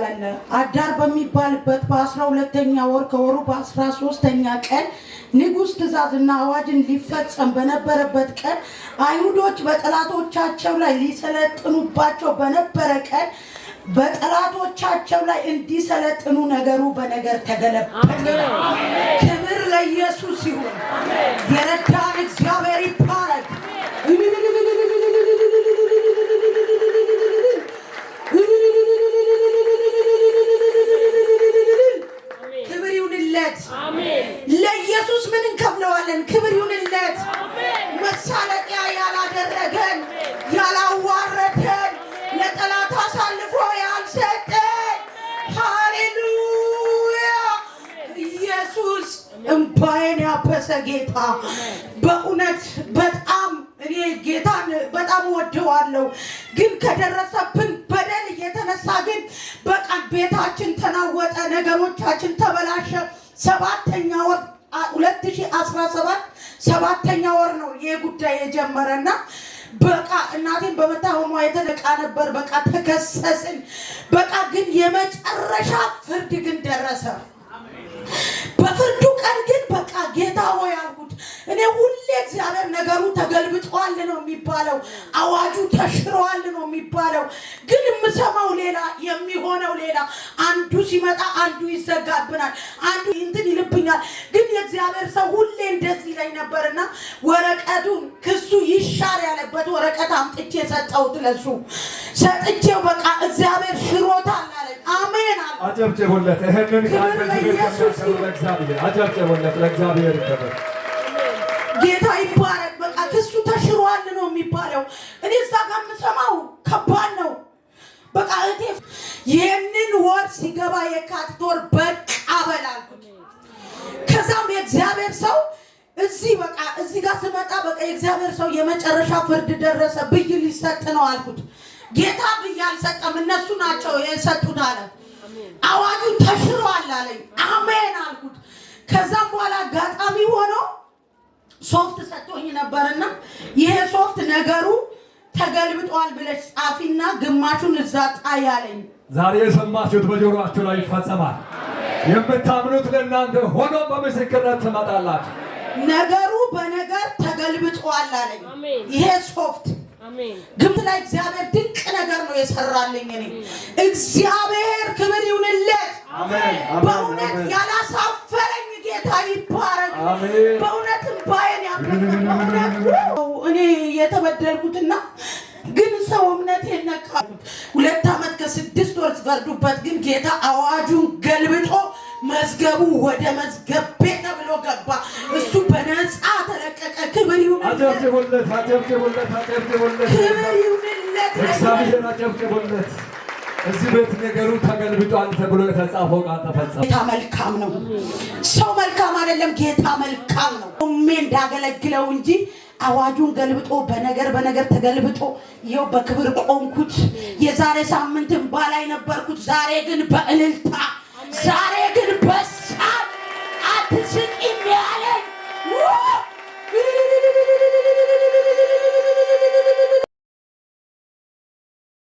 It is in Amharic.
ይባላል። አዳር በሚባልበት በ12ኛ ወር ከወሩ በ13ኛ ቀን ንጉሥ ትእዛዝና አዋጅን ሊፈጸም በነበረበት ቀን አይሁዶች በጠላቶቻቸው ላይ ሊሰለጥኑባቸው በነበረ ቀን በጠላቶቻቸው ላይ እንዲሰለጥኑ ነገሩ በነገር ተገለበጠ። ክብር ለኢየሱስ ይሁን። የረዳን እግዚአብሔር ይባረክ። ክብር ይሁንለት። ለኢየሱስ ምን እንከፍለዋለን? ክብር ይሁንለት። መሳለቂያ ያላደረገን ያላዋረደን ለጠላት አሳልፎ ያልሰጠን ሃሌሉያ ኢየሱስ እንባዬን ያበሰ ጌታ በእውነት በጣም እኔ ጌታን በጣም ወደዋለሁ። ግን ከደረሰብን በደል የተነሳ ግን በቃ ቤታችን ተናወጠ፣ ነገሮቻችን ተበላሸ። 7ኛ ወር 2017 7ኛ ወር ነው ይሄ ጉዳይ የጀመረና በቃ እናቴን በመታመሟ የተነቃ ነበር። በቃ ተከሰስን። በቃ ግን የመጨረሻ ፍርድ ግን ደረሰ። በፍርዱ ቀን ግን በቃ ጌታ ሆይ አልኩት። እኔ ሁሌ እግዚአብሔር ነገሩ ተገልብጧል ነው የሚባለው፣ አዋጁ ተሽሯል ነው የሚባለው። ግን የምሰማው ሌላ የሚሆነው ሌላ። አንዱ ሲመጣ አንዱ ይዘጋብናል፣ አንዱ እንትን ይልብኛል። ግን የእግዚአብሔር ሰው ሁሌ እንደዚህ ላይ ነበርና ወረቀቱን ክሱ ይሻር ያለበት ወረቀት አምጥቼ ሰጠሁት። ለሱ ሰጥቼው በቃ እግዚአብሔር ሽሮታል አለኝ። አሜን አለ። አጨብጭቡለት። ይሄንን ቃል አጨብጭቡለት። ለእግዚአብሔር ይባረክ። ጌታ ይባረክ። በቃ ክሱ ተሽሯል ነው የሚባለው። እኔ እዛ ጋር የምሰማው ከባድ ነው። በቃ እቴ ይህንን ወር ሲገባ የካቲት ወር በቃ በላልኩት። ከዛም የእግዚአብሔር ሰው እዚህ በቃ እዚህ ጋር ስመጣ በቃ የእግዚአብሔር ሰው የመጨረሻ ፍርድ ደረሰ፣ ብይን ሊሰጥ ነው አልኩት። ጌታ ብዬ አልሰጠም፣ እነሱ ናቸው የሰጡት አለ። አዋጁ ተሽሯል አለኝ። አሜን አልኩት። ከዛም በኋላ አጋጣሚ ሆኖ ሶፍት ሰጥቶኝ ነበርና ይሄ ሶፍት ነገሩ ተገልብጧል ብለሽ ጻፊና ግማሹን እዛ ጣይ አለኝ። ዛሬ የሰማችሁት በጆሮአችሁ ላይ ይፈጸማል። የምታምኑት ለእናንተ ሆኖ በምስክርነት ትመጣላችሁ። ነገሩ በነገር ተገልብጧል አለኝ። ይሄ ሶፍት ግምት ላይ እግዚአብሔር ድንቅ ነገር ነው የሰራልኝ። እኔ እግዚአብሔር ክብር ይሁንለት። በእውነት ያላሳፈረኝ ጌታ ይባረክ። በእውነትም ባየን ያበረከው እኔ የተበደልኩትና ግን ሰው እምነቴን ነካ። 2 ዓመት ከ6 ወር ፈርዱበት። ግን ጌታ አዋጁን ገልብጦ መዝገቡ ወደ መዝገብ ቤት ብሎ ገባ። እሱ በነፃ ተለቀቀ። ክብር ይሁንለት። አጨብጭቡለት። አጨብጭቡለት። አጨብጭቡለት። ክብር ይሁንለት። እግዚአብሔር አጨብጭቡለት። እዚህ ቤት ነገሩ ተገልብጧል ተብሎ የተጻፈው ቃል ተፈጸመ። ጌታ መልካም ነው። ሰው መልካም አይደለም፣ ጌታ መልካም ነው። ቆሜ እንዳገለግለው እንጂ አዋጁን ገልብጦ በነገር ተገልብጦ ይኸው በክብር ቆምኩት። የዛሬ ሳምንት ባላይ ነበርኩት። ዛሬ ግን በእልልታ